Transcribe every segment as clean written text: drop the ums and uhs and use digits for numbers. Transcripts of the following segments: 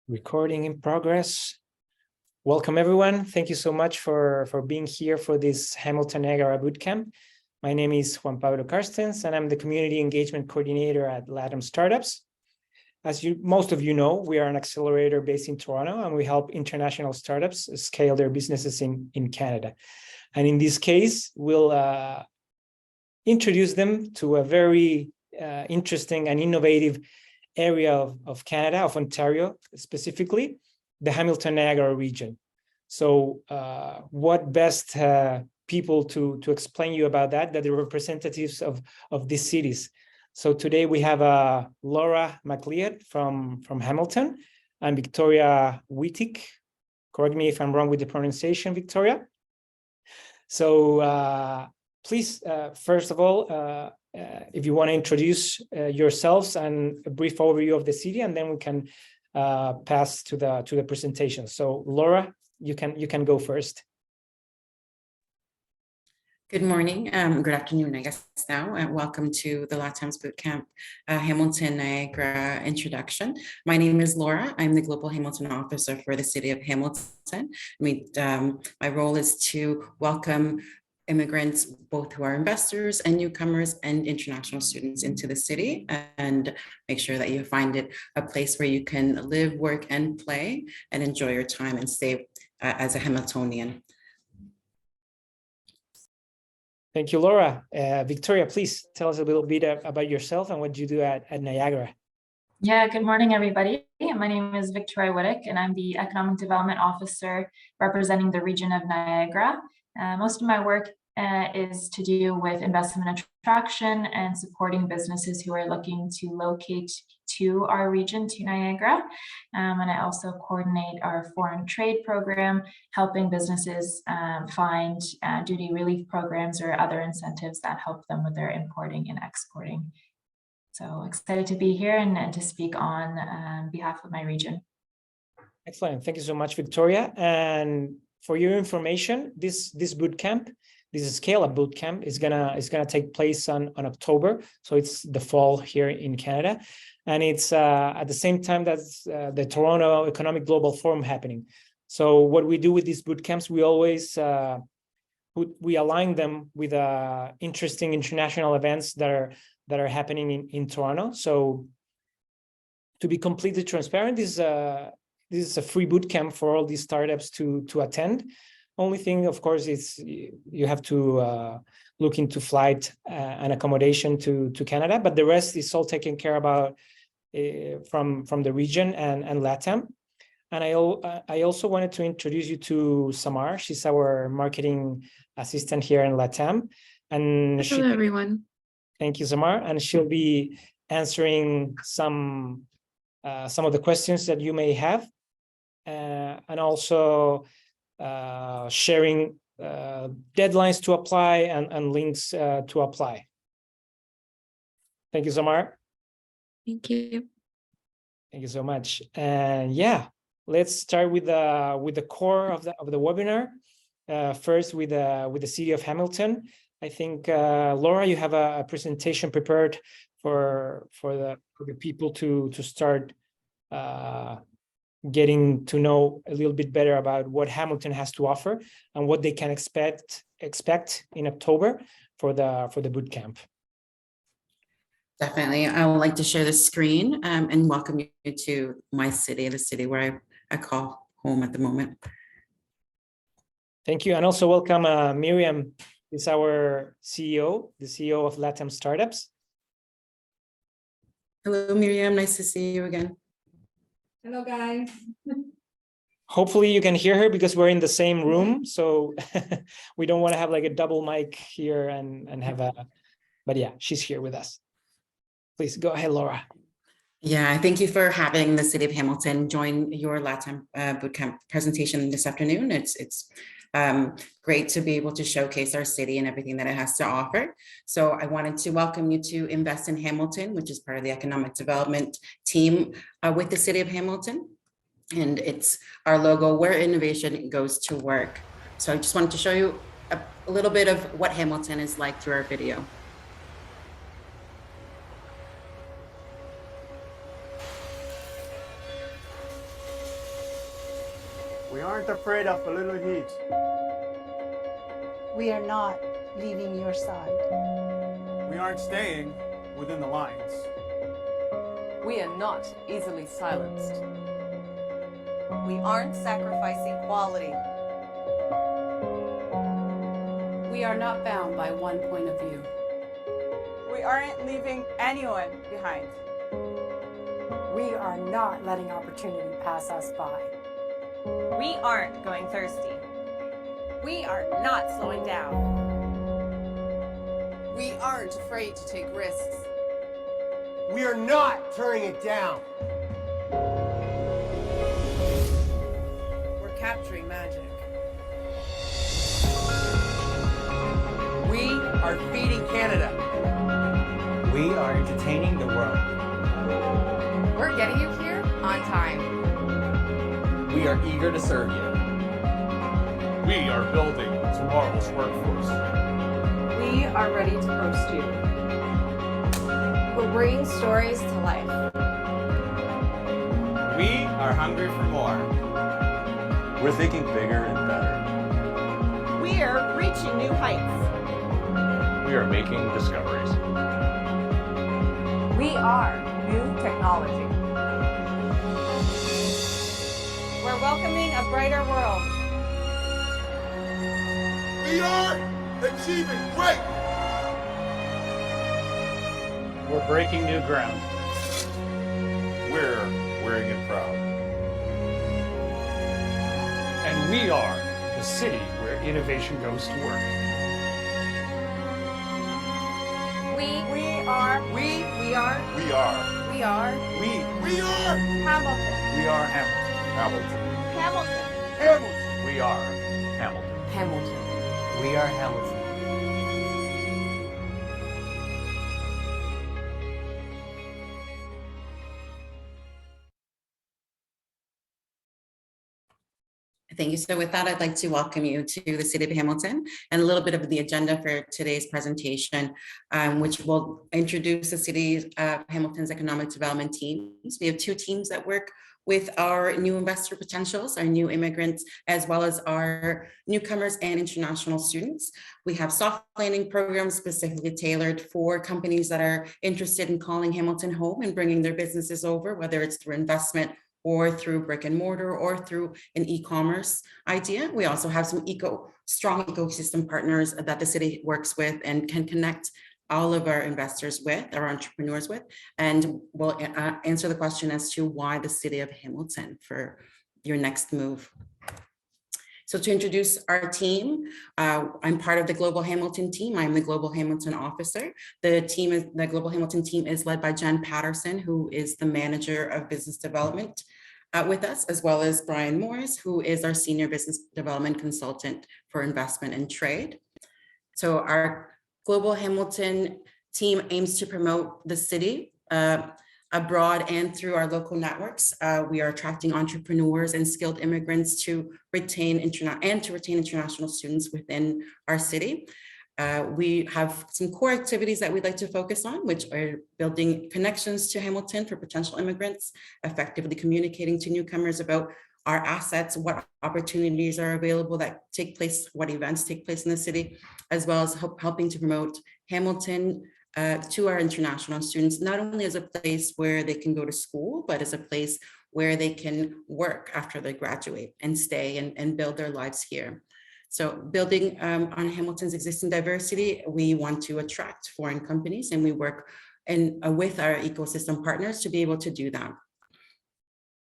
Recording in progress. Welcome, everyone. Thank you so much for being here for this Hamilton-Niagara Bootcamp. My name is Juan Pablo Carstens, and I'm the Community Engagement Coordinator at LatAm Startups. As most of you know, we are an accelerator based in Toronto, and we help international startups scale their businesses in Canada. And in this case, we'll introduce them to a very interesting and innovative area of Canada, of Ontario specifically, the Hamilton-Niagara region. So what best people to explain you about that the representatives of these cities. So today we have Laura McLeod from Hamilton and Victoria Wittig. Correct me if I'm wrong with the pronunciation, Victoria. So please, first of all, if you want to introduce yourselves and a brief overview of the city, and then we can pass to the presentation. So Laura, you can go first. Good morning, good afternoon, I guess now, and welcome to the LatAm's Bootcamp Hamilton-Niagara introduction. My name is Laura. I'm the Global Hamilton Officer for the City of Hamilton. My role is to welcome immigrants, both who are investors and newcomers and international students into the city, and make sure that you find it a place where you can live, work, and play and enjoy your time and stay as a Hamiltonian. Thank you, Laura. Victoria, please tell us a little bit about yourself and what you do at Niagara. Yeah, good morning, everybody. My name is Victoria Wittig, and I'm the Economic Development Officer representing the region of Niagara. Most of my work is to do with investment attraction and supporting businesses who are looking to locate to our region, to Niagara. And I also coordinate our foreign trade program, helping businesses find duty relief programs or other incentives that help them with their importing and exporting. So excited to be here and to speak on behalf of my region. Excellent. Thank you so much, Victoria. And for your information, this bootcamp, this scale-up bootcamp is gonna take place on October. So it's the fall here in Canada, and it's at the same time that's the Toronto Economic Global Forum happening. So what we do with these bootcamps, we always we align them with interesting international events that are happening in Toronto. So to be completely transparent, this is a free bootcamp for all these startups to attend. Only thing, of course, is you have to look into flight and accommodation to Canada, but the rest is all taken care about from the region and LatAm. And I also wanted to introduce you to Samar. She's our marketing assistant here in LatAm. And hello, everyone. Thank you, Samar. And she'll be answering some of the questions that you may have, and also sharing deadlines to apply and links to apply. Thank you, Samar. Thank you. Thank you so much. And yeah, let's start with the core of the webinar. First, with the city of Hamilton. I think Laura, you have a presentation prepared for the people to start getting to know a little bit better about what Hamilton has to offer and what they can expect in October for the bootcamp. Definitely. I would like to share the screen and welcome you to my city, the city where I call home at the moment. Thank you. And also welcome Miriam, is our CEO, the CEO of LatAm Startups. Hello, Miriam. Nice to see you again. Hello, guys. Hopefully you can hear her because we're in the same room. So we don't want to have like a double mic here and have but yeah, she's here with us. Please go ahead, Laura. Yeah, thank you for having the City of Hamilton join your LatAm Bootcamp presentation this afternoon. It's great to be able to showcase our city and everything that it has to offer. So I wanted to welcome you to Invest in Hamilton, which is part of the economic development team with the City of Hamilton. And it's our logo, where innovation goes to work. So I just wanted to show you a little bit of what Hamilton is like through our video. We aren't afraid of a little heat. We are not leaving your side. We aren't staying within the lines. We are not easily silenced. We aren't sacrificing quality. We are not bound by one point of view. We aren't leaving anyone behind. We are not letting opportunity pass us by. We aren't going thirsty. We are not slowing down. We aren't afraid to take risks. We are not turning it down. We're capturing magic. We are feeding Canada. We are entertaining the world. We're getting you here on time. We are eager to serve you. We are building tomorrow's workforce. We are ready to host you. We're bringing stories to life. We are hungry for more. We're thinking bigger and better. We are reaching new heights. We are making discoveries. We are new technology. We're welcoming a brighter world. We are achieving great. We're breaking new ground. We're wearing it proud. And we are the city where innovation goes to work. We are Hamilton. We are Hamilton. Hamilton. We are Hamilton. Hamilton. We are Hamilton. Thank you. So with that, I'd like to welcome you to the City of Hamilton and a little bit of the agenda for today's presentation, which will introduce the City of Hamilton's economic development teams. We have two teams that work with our new investor potentials, our new immigrants, as well as our newcomers and international students. We have soft landing programs specifically tailored for companies that are interested in calling Hamilton home and bringing their businesses over, whether it's through investment or through brick and mortar or through an e-commerce idea. We also have some strong ecosystem partners that the city works with and can connect all of our investors with, our entrepreneurs with, and we'll answer the question as to why the City of Hamilton for your next move. So to introduce our team, I'm part of the Global Hamilton team. I'm the Global Hamilton officer. The Global Hamilton team is led by Jen Patterson, who is the manager of business development with us, as well as Brian Morris, who is our senior business development consultant for investment and trade. So our Global Hamilton team aims to promote the city abroad and through our local networks. We are attracting entrepreneurs and skilled immigrants to retain international students within our city. We have some core activities that we'd like to focus on, which are building connections to Hamilton for potential immigrants, effectively communicating to newcomers about our assets, what opportunities are available that take place, what events take place in the city, as well as helping to promote Hamilton to our international students, not only as a place where they can go to school, but as a place where they can work after they graduate and stay and build their lives here. So building on Hamilton's existing diversity, we want to attract foreign companies, and we work with our ecosystem partners to be able to do that.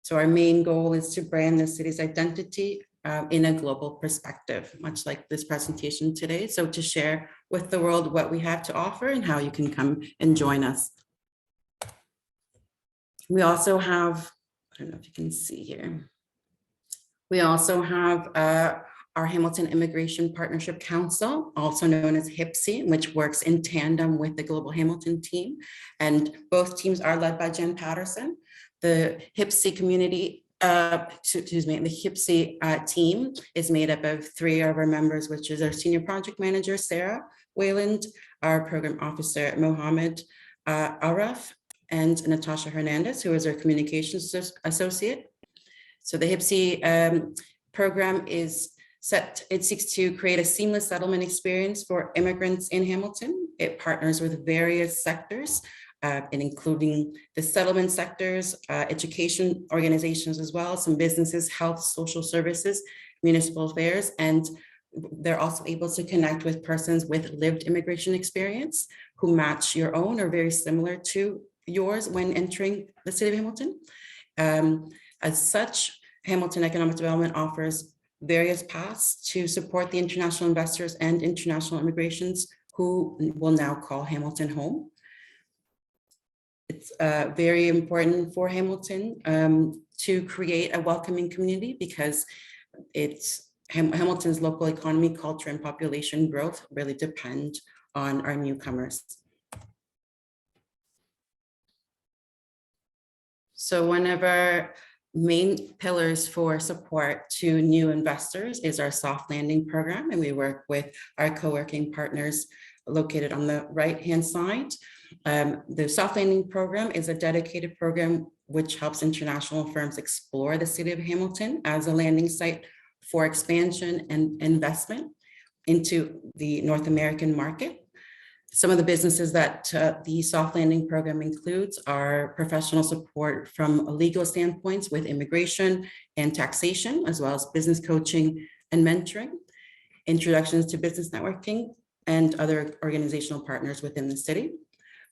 So our main goal is to brand the city's identity in a global perspective, much like this presentation today. So to share with the world what we have to offer and how you can come and join us. We also have, I don't know if you can see here. We also have our Hamilton Immigration Partnership Council, also known as HIPSI, which works in tandem with the Global Hamilton team. And both teams are led by Jen Patterson. The HIPSI community, the HIPSI team is made up of three of our members, which is our Senior Project Manager, Sarah Wayland, our Program Officer, Mohammed Araf, and Natasha Hernandez, who is our Communications Associate. So the HIPSI program it seeks to create a seamless settlement experience for immigrants in Hamilton. It partners with various sectors, including the settlement sectors, education organizations as well, some businesses, health, social services, municipal affairs, and they're also able to connect with persons with lived immigration experience who match your own or very similar to yours when entering the city of Hamilton. As such, Hamilton Economic Development offers various paths to support the international investors and international immigrations who will now call Hamilton home. It's very important for Hamilton to create a welcoming community because Hamilton's local economy, culture, and population growth really depend on our newcomers. So one of our main pillars for support to new investors is our soft landing program, and we work with our co-working partners located on the right-hand side. The soft landing program is a dedicated program which helps international firms explore the city of Hamilton as a landing site for expansion and investment into the North American market. Some of the businesses that the soft landing program includes are professional support from legal standpoints with immigration and taxation, as well as business coaching and mentoring, introductions to business networking, and other organizational partners within the city.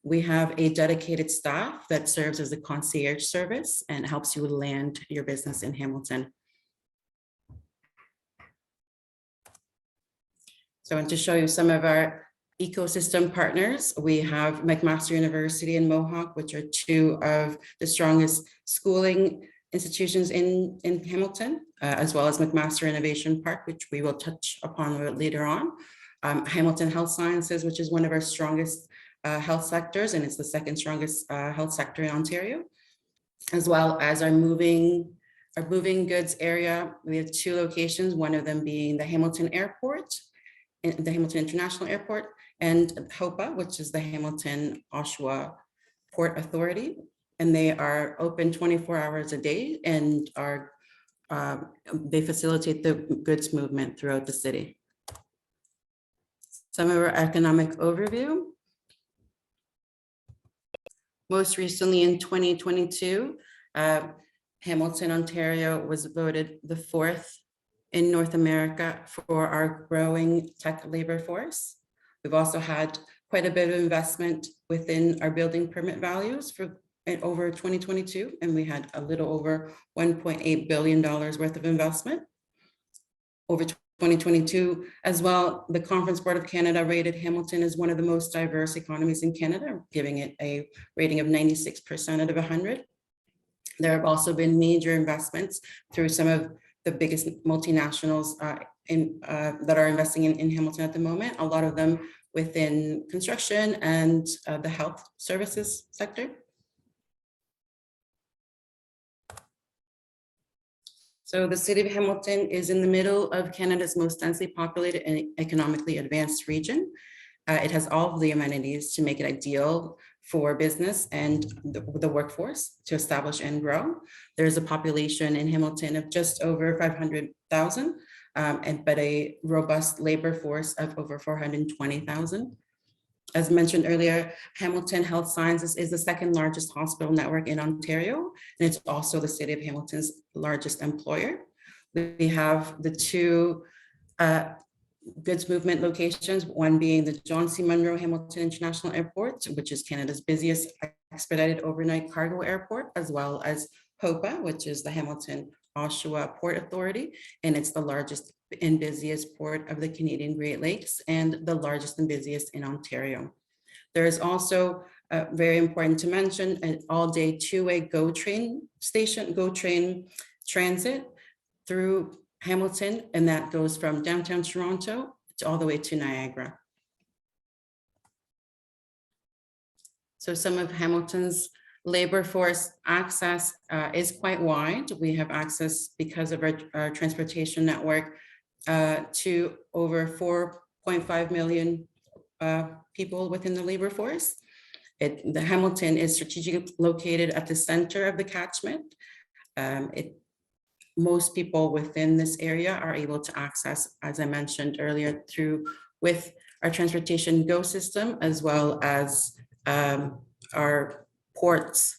We have a dedicated staff that serves as a concierge service and helps you land your business in Hamilton. So I want to show you some of our ecosystem partners. We have McMaster University and Mohawk, which are two of the strongest schooling institutions in Hamilton, as well as McMaster Innovation Park, which we will touch upon later on. Hamilton Health Sciences, which is one of our strongest health sectors, and it's the second strongest health sector in Ontario, as well as our moving goods area. We have two locations, one of them being the Hamilton Airport, the Hamilton International Airport, and HOPA, which is the Hamilton Oshawa Port Authority. And they are open 24 hours a day and they facilitate the goods movement throughout the city. Some of our economic overview. Most recently in 2022, Hamilton, Ontario was voted the 4th in North America for our growing tech labor force. We've also had quite a bit of investment within our building permit values for over 2022, and we had a little over $1.8 billion worth of investment. Over 2022 as well, the Conference Board of Canada rated Hamilton as one of the most diverse economies in Canada, giving it a rating of 96% out of 100. There have also been major investments through some of the biggest multinationals that are investing in Hamilton at the moment, a lot of them within construction and the health services sector. So the city of Hamilton is in the middle of Canada's most densely populated and economically advanced region. It has all of the amenities to make it ideal for business and the workforce to establish and grow. There's a population in Hamilton of just over 500,000, but a robust labor force of over 420,000. As mentioned earlier, Hamilton Health Sciences is the second largest hospital network in Ontario, and it's also the city of Hamilton's largest employer. We have the two goods movement locations, one being the John C. Munro Hamilton International Airport, which is Canada's busiest expedited overnight cargo airport, as well as HOPA, which is the Hamilton Oshawa Port Authority, and it's the largest and busiest port of the Canadian Great Lakes and the largest and busiest in Ontario. There is also very important to mention an all-day two-way GO train station, GO train transit through Hamilton, and that goes from downtown Toronto to all the way to Niagara. So some of Hamilton's labor force access is quite wide. We have access because of our transportation network to over 4.5 million people within the labor force. The Hamilton is strategically located at the center of the catchment. most people within this area are able to access, as I mentioned earlier, with our Transportation Go system, as well as our ports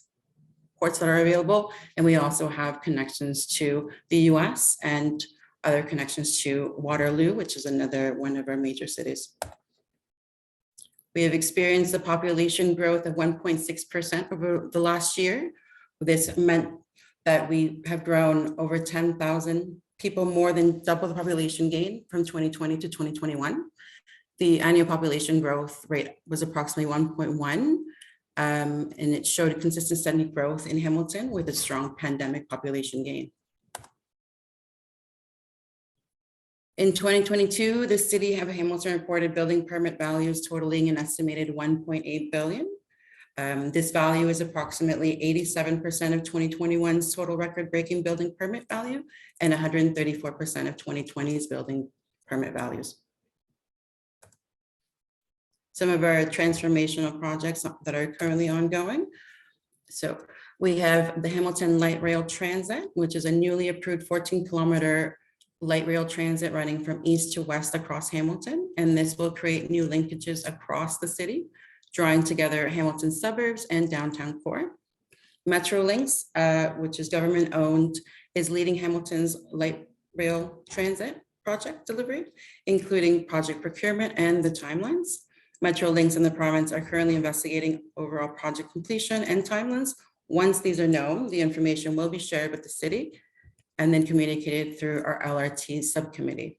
that are available. And we also have connections to the US and other connections to Waterloo, which is another one of our major cities. We have experienced a population growth of 1.6% over the last year. This meant that we have grown over 10,000 people, more than double the population gain from 2020 to 2021. The annual population growth rate was approximately 1.1, and it showed a consistent steady growth in Hamilton with a strong pandemic population gain. In 2022, the city of Hamilton reported building permit values totaling an estimated 1.8 billion. This value is approximately 87% of 2021's total record-breaking building permit value and 134% of 2020's building permit values. Some of our transformational projects that are currently ongoing. So we have the Hamilton Light Rail Transit, which is a newly approved 14-kilometer light rail transit running from east to west across Hamilton. And this will create new linkages across the city, drawing together Hamilton suburbs and downtown core. Metrolinx, which is government owned, is leading Hamilton's light rail transit project delivery, including project procurement and the timelines. Metrolinx and the province are currently investigating overall project completion and timelines. Once these are known, the information will be shared with the city and then communicated through our LRT subcommittee.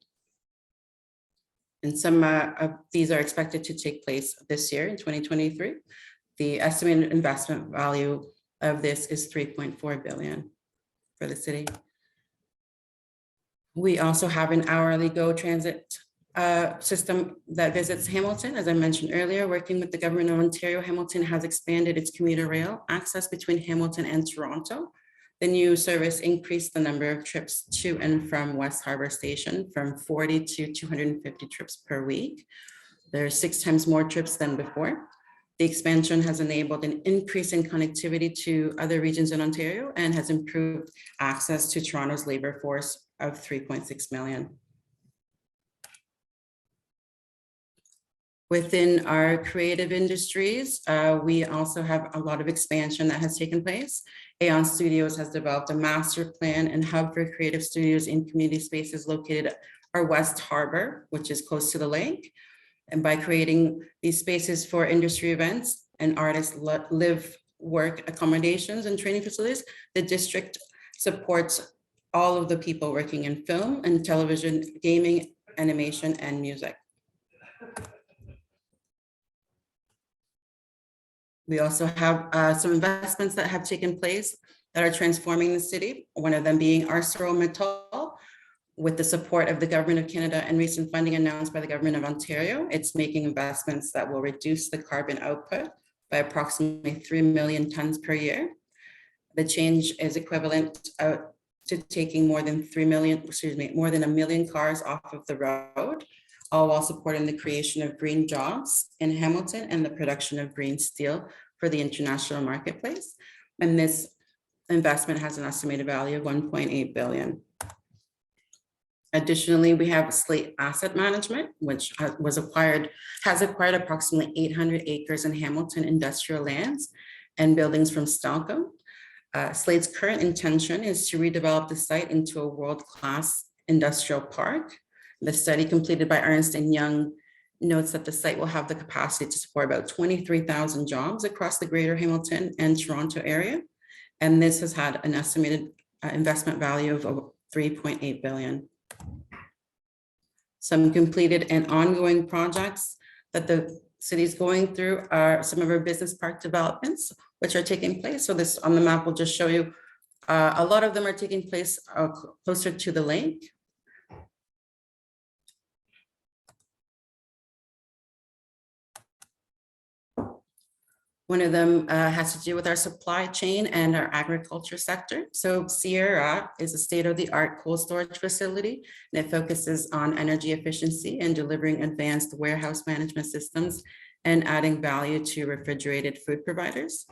And some of these are expected to take place this year in 2023. The estimated investment value of this is 3.4 billion for the city. We also have an hourly GO transit system that visits Hamilton. As I mentioned earlier, working with the government of Ontario, Hamilton has expanded its commuter rail access between Hamilton and Toronto. The new service increased the number of trips to and from West Harbour Station from 40 to 250 trips per week. There are 6 times more trips than before. The expansion has enabled an increase in connectivity to other regions in Ontario and has improved access to Toronto's labor force of 3.6 million. Within our creative industries, we also have a lot of expansion that has taken place. Aeon Studios has developed a master plan and hub for creative studios in community spaces located at our West Harbour, which is close to the lake. And by creating these spaces for industry events and artists live, work, accommodations, and training facilities, the district supports all of the people working in film and television, gaming, animation, and music. We also have some investments that have taken place that are transforming the city, one of them being ArcelorMittal. With the support of the Government of Canada and recent funding announced by the Government of Ontario, it's making investments that will reduce the carbon output by approximately 3 million tons per year. The change is equivalent to taking more than 1 million cars off of the road, all while supporting the creation of green jobs in Hamilton and the production of green steel for the international marketplace. And this investment has an estimated value of 1.8 billion. Additionally, we have Slate Asset Management, which has acquired approximately 800 acres in Hamilton industrial lands and buildings from Stelco. Slate's current intention is to redevelop the site into a world-class industrial park. The study completed by Ernst & Young notes that the site will have the capacity to support about 23,000 jobs across the greater Hamilton and Toronto area. And this has had an estimated investment value of 3.8 billion. Some completed and ongoing projects that the city is going through are some of our business park developments, which are taking place. So this on the map will just show you a lot of them are taking place closer to the lake. One of them has to do with our supply chain and our agriculture sector. So Sierra is a state-of-the-art cold storage facility, and it focuses on energy efficiency and delivering advanced warehouse management systems and adding value to refrigerated food providers.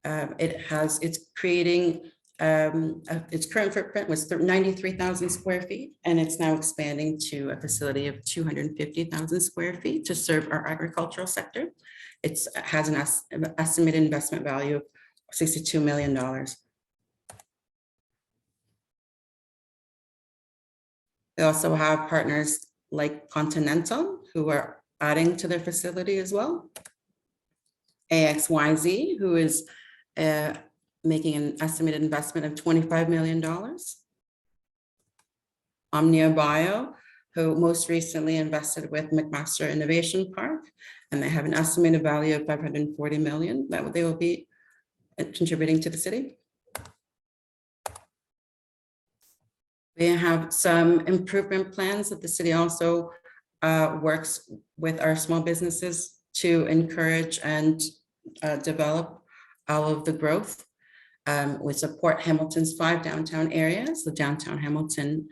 It's creating Its current footprint was 93,000 square feet, and it's now expanding to a facility of 250,000 square feet to serve our agricultural sector. It has an estimated investment value of $62 million. They also have partners like Continental, who are adding to their facility as well. AXYZ, who is making an estimated investment of $25 million. Omnia Bio, who most recently invested with McMaster Innovation Park, and they have an estimated value of $540 million that they will be contributing to the city. We have some improvement plans that the city also works with our small businesses to encourage and develop all of the growth. We support Hamilton's 5 downtown areas, the downtown Hamilton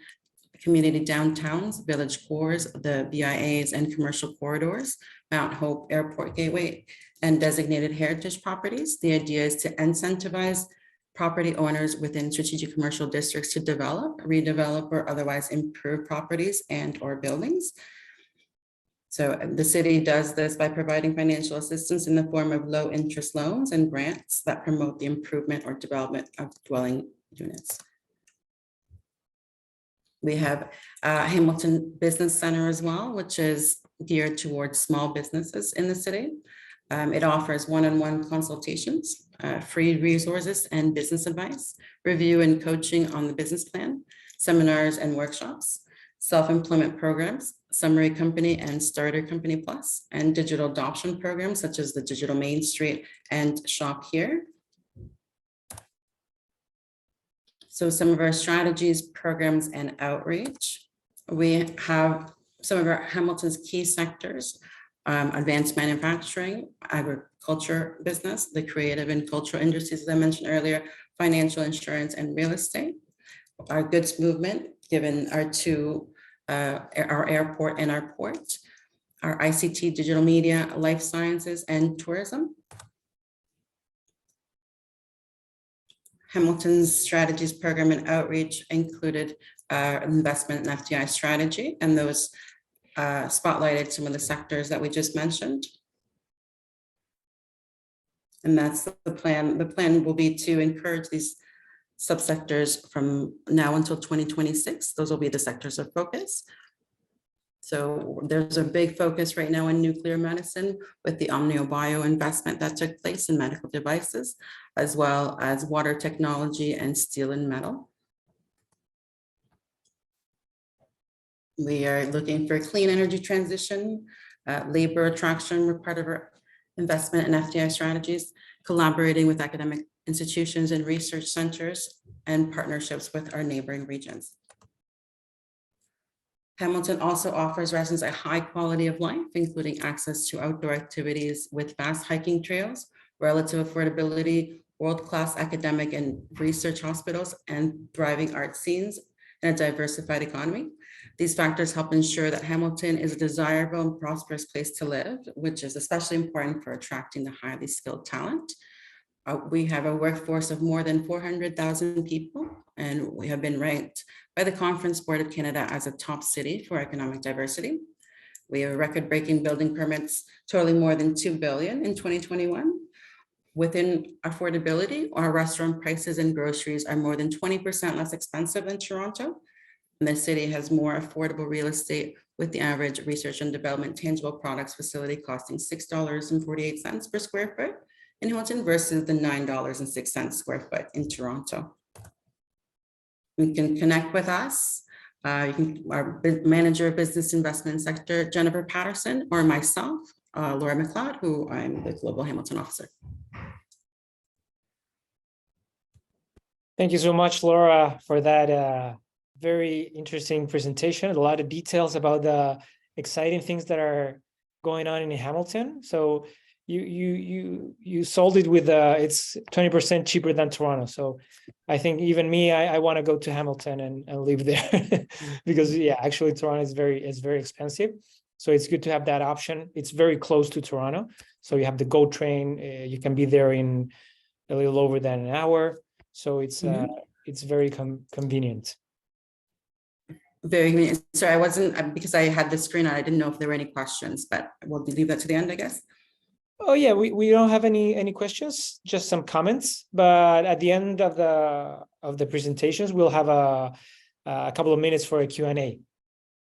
community downtowns, village cores, the BIAs and commercial corridors, Mount Hope Airport Gateway, and designated heritage properties. The idea is to incentivize property owners within strategic commercial districts to develop, redevelop, or otherwise improve properties and or buildings. So the city does this by providing financial assistance in the form of low interest loans and grants that promote the improvement or development of dwelling units. We have Hamilton Business Center as well, which is geared towards small businesses in the city. It offers one-on-one consultations, free resources and business advice, review and coaching on the business plan, seminars and workshops, self-employment programs, summary company and starter company plus, and digital adoption programs such as the Digital Main Street and Shop Here. So some of our strategies, programs, and outreach. We have some of our Hamilton's key sectors, advanced manufacturing, agriculture business, the creative and cultural industries, as I mentioned earlier, financial, insurance, and real estate. Our goods movement, given our our airport and our port, our ICT, digital media, life sciences, and tourism. Hamilton's strategies, program, and outreach included investment in FDI strategy, and those spotlighted some of the sectors that we just mentioned. And that's the plan. The plan will be to encourage these subsectors from now until 2026. Those will be the sectors of focus. So there's a big focus right now in nuclear medicine with the Omnia Bio investment that took place in medical devices, as well as water technology and steel and metal. We are looking for clean energy transition, labor attraction. We're part of our investment in FDI strategies, collaborating with academic institutions and research centers, and partnerships with our neighboring regions. Hamilton also offers residents a high quality of life, including access to outdoor activities with fast hiking trails, relative affordability, world-class academic and research hospitals, and thriving art scenes in a diversified economy. These factors help ensure that Hamilton is a desirable and prosperous place to live, which is especially important for attracting the highly skilled talent. We have a workforce of more than 400,000 people, and we have been ranked by the Conference Board of Canada as a top city for economic diversity. We have record-breaking building permits totaling more than $2 billion in 2021. Within affordability, our restaurant prices and groceries are more than 20% less expensive than Toronto. And the city has more affordable real estate, with the average research and development tangible products facility costing $6.48 per square foot in Hamilton versus the $9.06 square foot in Toronto. You can connect with us. Our manager of business investment sector, Jennifer Patterson, or myself, Laura McLeod, who I'm the Global Hamilton Officer. Thank you so much, Laura, for that very interesting presentation. A lot of details about the exciting things that are going on in Hamilton. So you sold it with it's 20% cheaper than Toronto. So I think even me, I want to go to Hamilton and live there because yeah, actually Toronto is very expensive. So it's good to have that option. It's very close to Toronto. So you have the GO train. You can be there in a little over than an hour. So it's very convenient. Very convenient. Sorry, I wasn't, because I had the screen on, I didn't know if there were any questions, but we'll leave that to the end, I guess. Oh yeah, we don't have any questions, just some comments. But at the end of the presentations, we'll have a couple of minutes for a Q&A.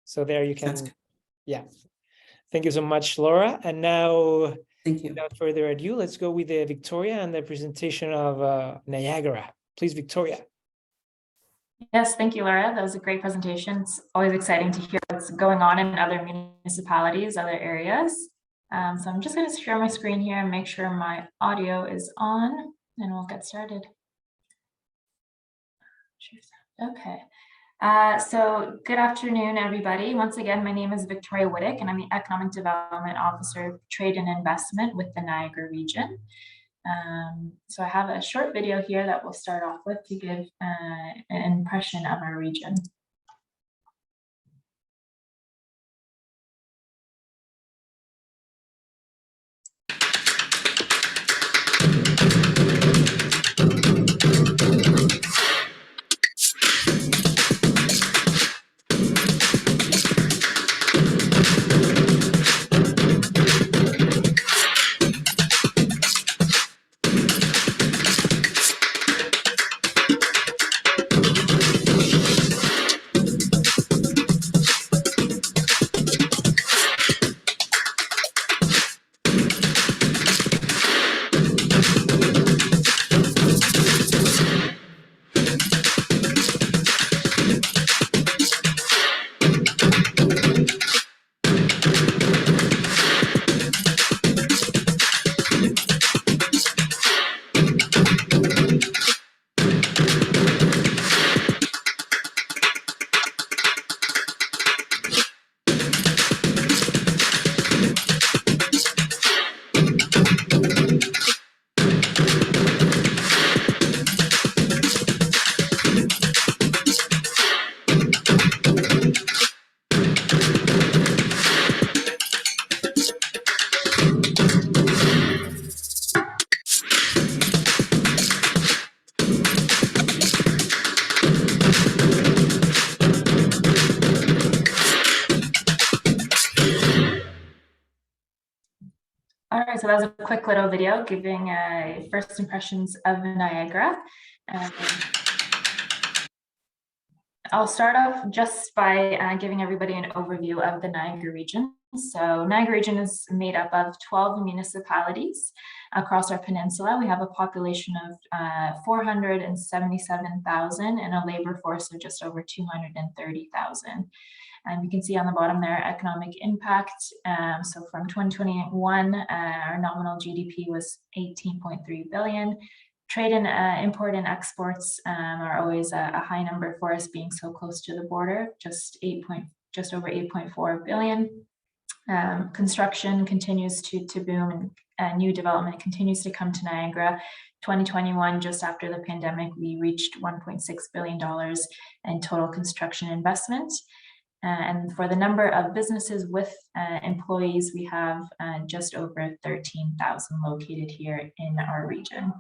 So there you can, yeah. Thank you so much, Laura. And now, thank you. Without further ado, let's go with Victoria and the presentation of Niagara. Please, Victoria. Yes, thank you, Laura. That was a great presentation. It's always exciting to hear what's going on in other municipalities, other areas. So I'm just going to share my screen here and make sure my audio is on, and we'll get started. Okay. So good afternoon, everybody. Once again, my name is Victoria Whittick, and I'm the Economic Development Officer of Trade and Investment with the Niagara region. So I have a short video here that we'll start off with to give an impression of our region. All right, so that was a quick little video giving first impressions of Niagara. I'll start off just by giving everybody an overview of the Niagara region. So Niagara region is made up of 12 municipalities across our peninsula. We have a population of 477,000 and a labor force of just over 230,000. And you can see on the bottom there, economic impact. So from 2021, our nominal GDP was 18.3 billion. Trade and import and exports are always a high number for us, being so close to the border, just over 8.4 billion. Construction continues to boom, and new development continues to come to Niagara. 2021, just after the pandemic, we reached $1.6 billion in total construction investment. And for the number of businesses with employees, we have just over 13,000 located here in our region.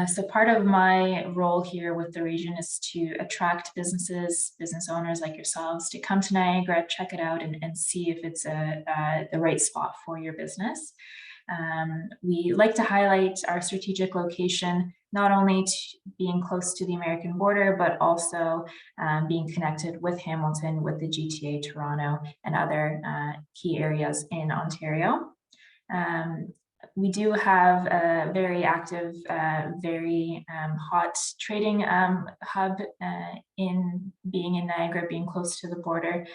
So part of my role here with the region is to attract business owners like yourselves to come to Niagara, check it out, and see if it's the right spot for your business. We like to highlight our strategic location, not only being close to the American border, but also being connected with Hamilton, with the GTA, Toronto, and other key areas in Ontario. We do have a very active, very hot trading hub in Niagara, being close to the border.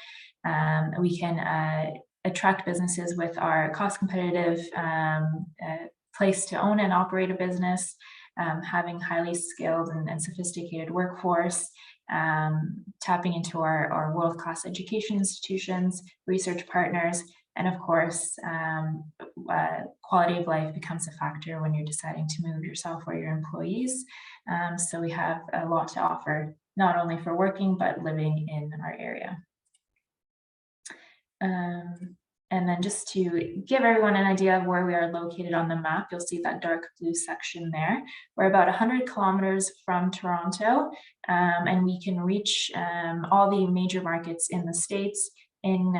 We can attract businesses with our cost competitive place to own and operate a business, having highly skilled and sophisticated workforce, tapping into our world-class education institutions, research partners, and of course, quality of life becomes a factor when you're deciding to move yourself or your employees. So we have a lot to offer, not only for working, but living in our area. And then just to give everyone an idea of where we are located on the map, you'll see that dark blue section there. We're about 100 kilometers from Toronto, and we can reach all the major markets in the States, in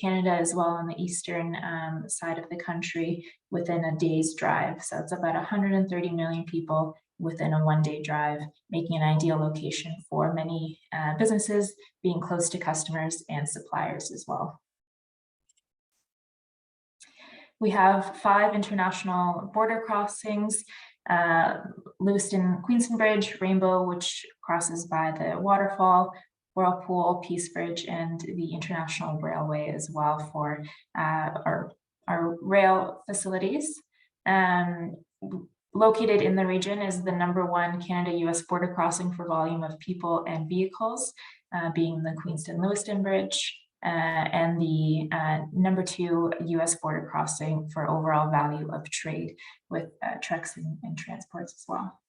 Canada as well, on the eastern side of the country within a day's drive. So it's about 130 million people within a one-day drive, making an ideal location for many businesses, being close to customers and suppliers as well. We have 5 international border crossings, Lewiston Queenston Bridge, Rainbow, which crosses by the waterfall, Whirlpool, Peace Bridge, and the International Railway as well for our rail facilities. Located in the region is the #1 Canada-US border crossing for volume of people and vehicles, being the Queenston-Lewiston Bridge, and the #2 US border crossing for overall value of trade with trucks and transports as well.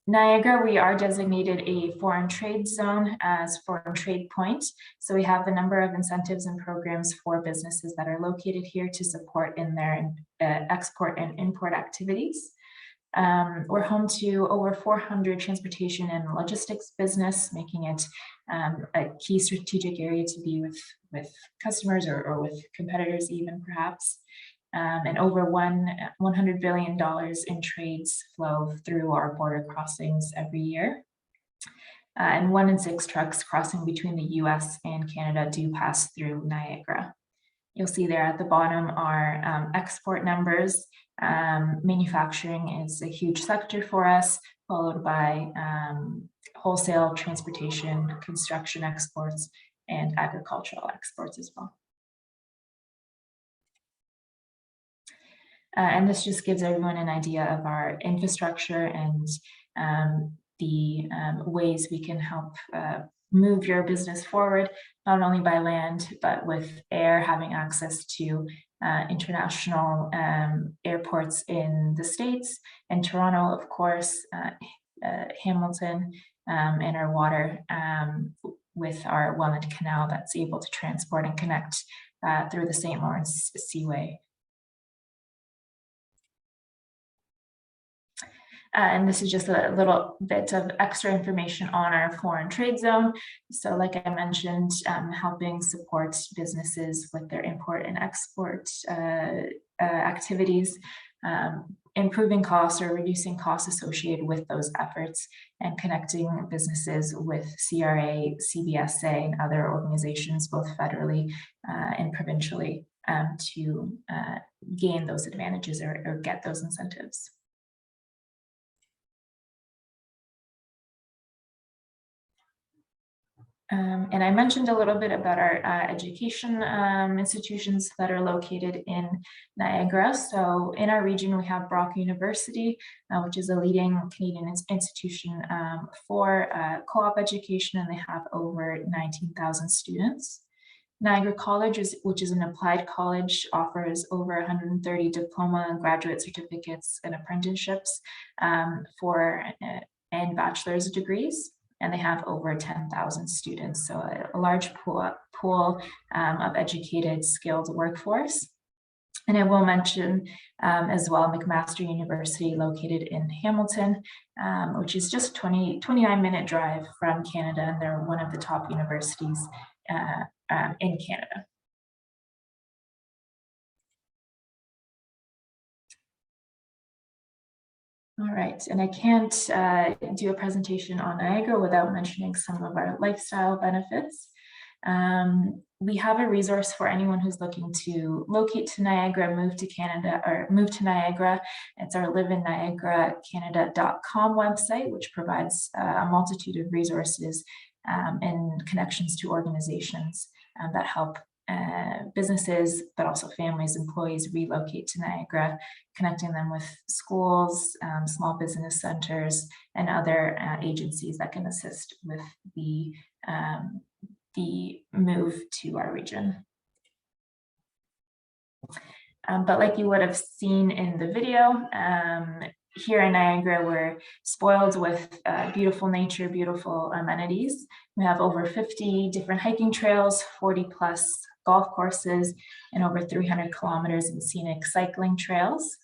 Niagara, we are designated a foreign trade zone as foreign trade point. So we have a number of incentives and programs for businesses that are located here to support in their export and import activities. We're home to over 400 transportation and logistics business, making it a key strategic area to be with customers or with competitors even perhaps. And over $100 billion in trades flow through our border crossings every year. And 1 in 6 trucks crossing between the US and Canada do pass through Niagara. You'll see there at the bottom are export numbers. Manufacturing is a huge sector for us, followed by wholesale, transportation, construction exports, and agricultural exports as well. And this just gives everyone an idea of our infrastructure and the ways we can help move your business forward, not only by land, but with air, having access to international airports in the States, and Toronto, of course, Hamilton, and our water with our Welland Canal that's able to transport and connect through the St. Lawrence Seaway. And this is just a little bit of extra information on our foreign trade zone. So like I mentioned, helping support businesses with their import and export activities, improving costs or reducing costs associated with those efforts, and connecting businesses with CRA, CBSA, and other organizations, both federally and provincially, to gain those advantages or get those incentives. And I mentioned a little bit about our education institutions that are located in Niagara. So in our region, we have Brock University, which is a leading Canadian institution for co-op education, and they have over 19,000 students. Niagara College, which is an applied college, offers over 130 diploma and graduate certificates and apprenticeships and bachelor's degrees. And they have over 10,000 students, so a large pool of educated, skilled workforce. And I will mention as well McMaster University, located in Hamilton, which is just a 29-minute drive from Canada, and they're one of the top universities in Canada. All right, and I can't do a presentation on Niagara without mentioning some of our lifestyle benefits. We have a resource for anyone who's looking to locate to Niagara, move to Canada, or move to Niagara. It's our liveinniagaracanada.com website, which provides a multitude of resources and connections to organizations that help businesses, but also families, employees relocate to Niagara, connecting them with schools, small business centers, and other agencies that can assist with the move to our region. But like you would have seen in the video, here in Niagara, we're spoiled with beautiful nature, beautiful amenities. We have over 50 different hiking trails, 40 plus golf courses, and over 300 kilometers in scenic cycling trails.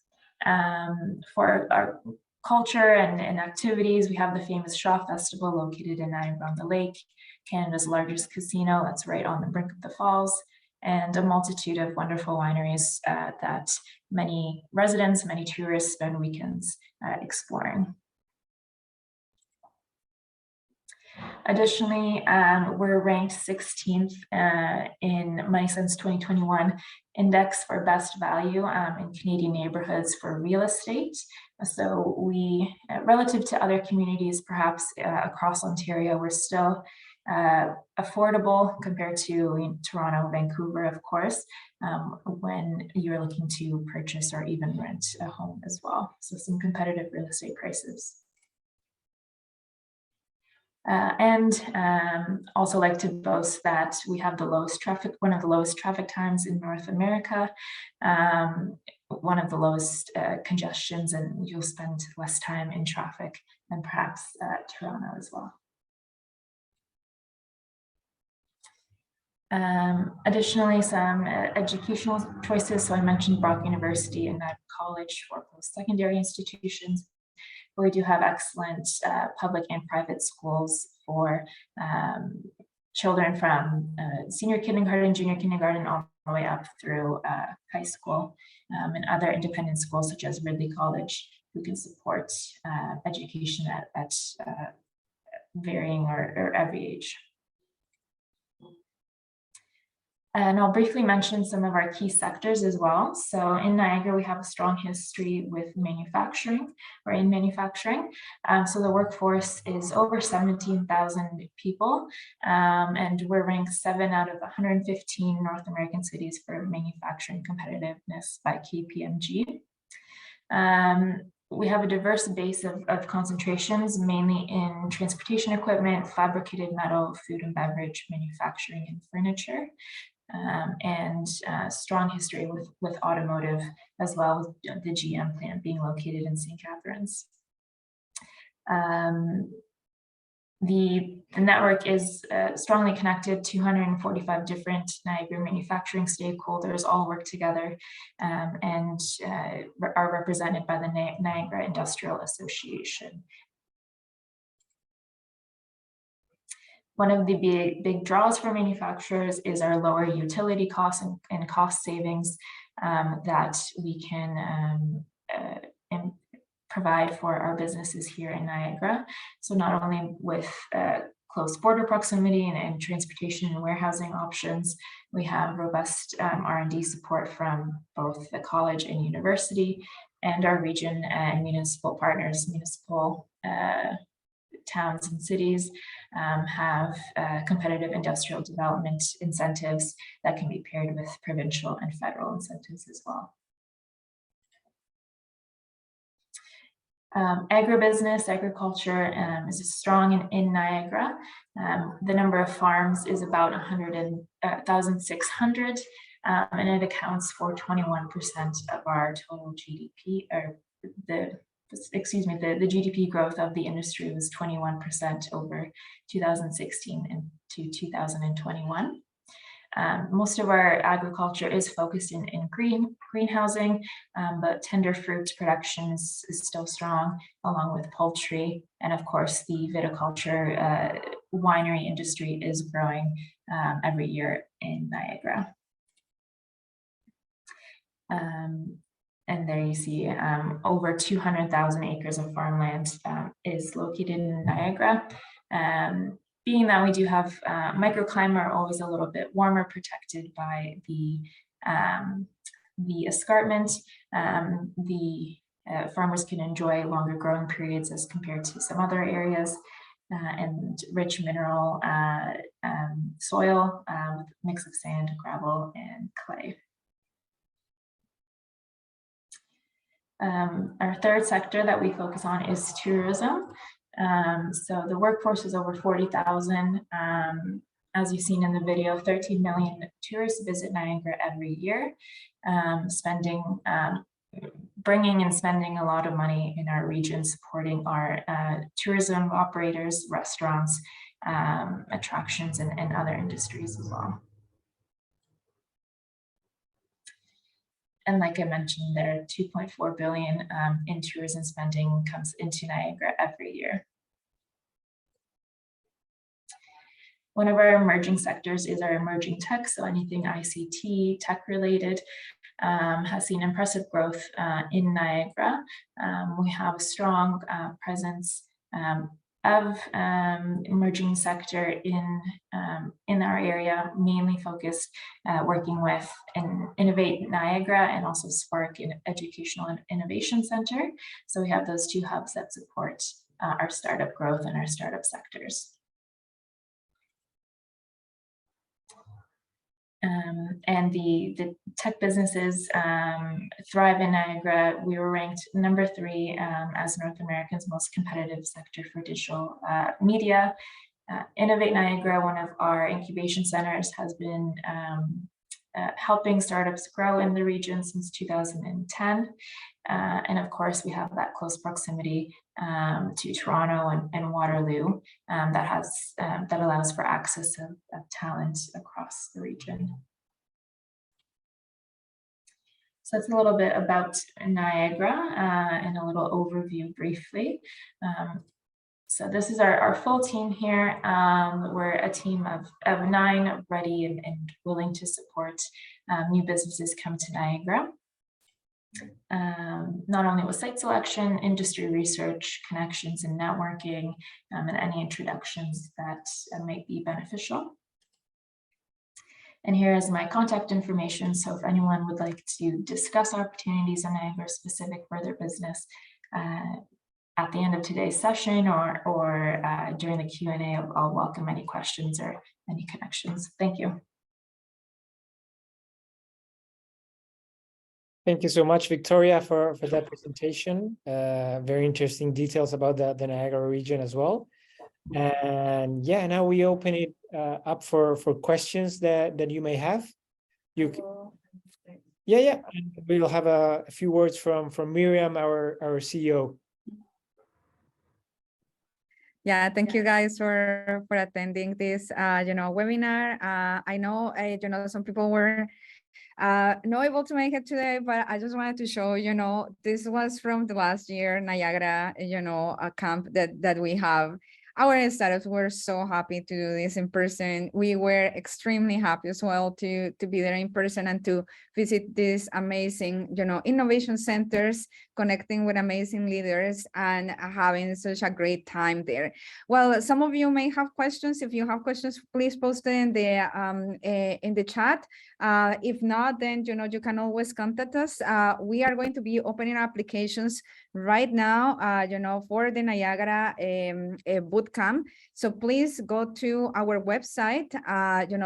For our culture and activities, we have the famous Shaw Festival located in Niagara-on-the-Lake, Canada's largest casino that's right on the brink of the falls, and a multitude of wonderful wineries that many residents, many tourists spend weekends exploring. Additionally, we're ranked 16th in Money Sense 2021 Index for Best Value in Canadian neighborhoods for real estate. So we, relative to other communities, perhaps across Ontario, we're still affordable compared to Toronto, Vancouver, of course, when you're looking to purchase or even rent a home as well. So some competitive real estate prices. Also like to boast that we have the lowest traffic, one of the lowest traffic times in North America, one of the lowest congestions, and you'll spend less time in traffic than perhaps Toronto as well. Additionally, some educational choices. So I mentioned Brock University and Niagara College for post-secondary institutions. We do have excellent public and private schools for children from senior kindergarten, junior kindergarten, all the way up through high school, and other independent schools such as Ridley College, who can support education at varying or every age. And I'll briefly mention some of our key sectors as well. So in Niagara, we have a strong history with manufacturing, or in manufacturing. So the workforce is over 17,000 people, and we're ranked 7 out of 115 North American cities for manufacturing competitiveness by KPMG. We have a diverse base of concentrations, mainly in transportation equipment, fabricated metal, food and beverage, manufacturing, and furniture. And strong history with automotive as well, with the GM plant being located in St. Catharines. The network is strongly connected. 245 different Niagara manufacturing stakeholders all work together and are represented by the Niagara Industrial Association. One of the big draws for manufacturers is our lower utility costs and cost savings that we can provide for our businesses here in Niagara. So not only with close border proximity and transportation and warehousing options, we have robust R&D support from both the college and university, and our region and municipal partners, municipal towns and cities have competitive industrial development incentives that can be paired with provincial and federal incentives as well. Agribusiness, agriculture is strong in Niagara. The number of farms is about 1,600, and it accounts for 21% of our total GDP, or the GDP growth of the industry was 21% over 2016 and to 2021. Most of our agriculture is focused in greenhousing, but tender fruit production is still strong, along with poultry. And of course, the viticulture winery industry is growing every year in Niagara. And there you see over 200,000 acres of farmland is located in Niagara. Being that we do have microclimate, are always a little bit warmer, protected by the escarpment, the farmers can enjoy longer growing periods as compared to some other areas, and rich mineral soil with a mix of sand, gravel, and clay. Our third sector that we focus on is tourism. So the workforce is over 40,000. As you've seen in the video, 13 million tourists visit Niagara every year, spending bringing and spending a lot of money in our region, supporting our tourism operators, restaurants, attractions, and other industries as well. And like I mentioned, there 2.4 billion in tourism spending comes into Niagara every year. One of our emerging sectors is our emerging tech, so anything ICT, tech related, has seen impressive growth in Niagara. We have a strong presence of emerging sector in our area, mainly focused working with Innovate Niagara and also Spark Educational and Innovation Center. So we have those two hubs that support our startup growth and our startup sectors. And the tech businesses thrive in Niagara. We were ranked number 3 as North America's most competitive sector for digital media. Innovate Niagara, one of our incubation centers, has been helping startups grow in the region since 2010. And of course, we have that close proximity to Toronto and Waterloo that allows for access of talent across the region. So that's a little bit about Niagara and a little overview briefly. So this is our full team here. We're a team of 9 ready and willing to support new businesses come to Niagara. Not only with site selection, industry research, connections and networking, and any introductions that might be beneficial. And here is my contact information. So if anyone would like to discuss opportunities in Niagara specific for their business at the end of today's session or during the Q&A, I'll welcome any questions or any connections. Thank you. Thank you so much, Victoria, for that presentation. Very interesting details about the Niagara region as well. And yeah, now we open it up for questions that you may have. Yeah. And we'll have a few words from Miriam, our CEO. Yeah, thank you guys for attending this webinar. I know some people were not able to make it today, but I just wanted to show, this was from the last year Niagara, a camp that we have. Our startups were so happy to do this in person. We were extremely happy as well to be there in person and to visit these amazing, innovation centers, connecting with amazing leaders and having such a great time there. Well, some of you may have questions. If you have questions, please post them in the chat. If not, then you can always contact us. We are going to be opening applications right now, for the Niagara Bootcamp. So please go to our website.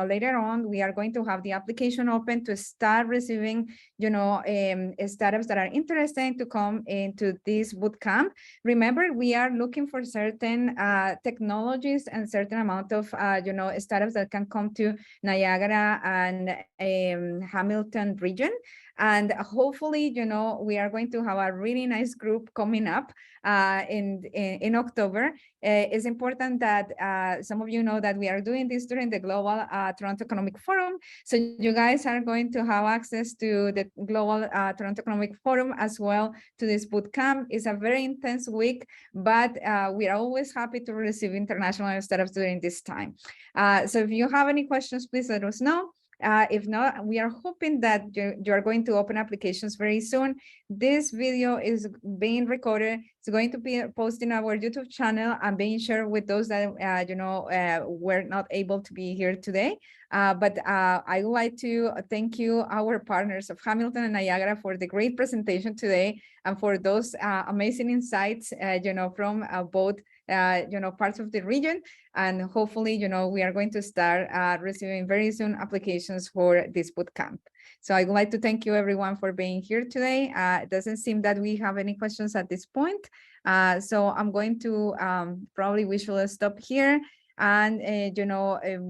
Later on, we are going to have the application open to start receiving, startups that are interested to come into this bootcamp. Remember, we are looking for certain technologies and certain amount of, startups that can come to Niagara and Hamilton region. And hopefully, we are going to have a really nice group coming up in October. It's important that some of you know that we are doing this during the Global Toronto Economic Forum. So you guys are going to have access to the Global Toronto Economic Forum as well to this bootcamp. It's a very intense week, but we are always happy to receive international startups during this time. So if you have any questions, please let us know. If not, we are hoping that you are going to open applications very soon. This video is being recorded. It's going to be posted in our YouTube channel and being shared with those that were not able to be here today. But I would like to thank you, our partners of Hamilton and Niagara, for the great presentation today and for those amazing insights, from both parts of the region. And hopefully, we are going to start receiving very soon applications for this bootcamp. So I would like to thank you everyone for being here today. It doesn't seem that we have any questions at this point. So I'm going to we should stop here. And,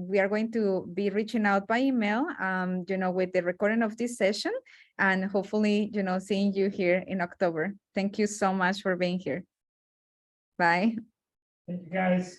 we are going to be reaching out by email, with the recording of this session, and hopefully, seeing you here in October. Thank you so much for being here. Bye. Thank you, guys.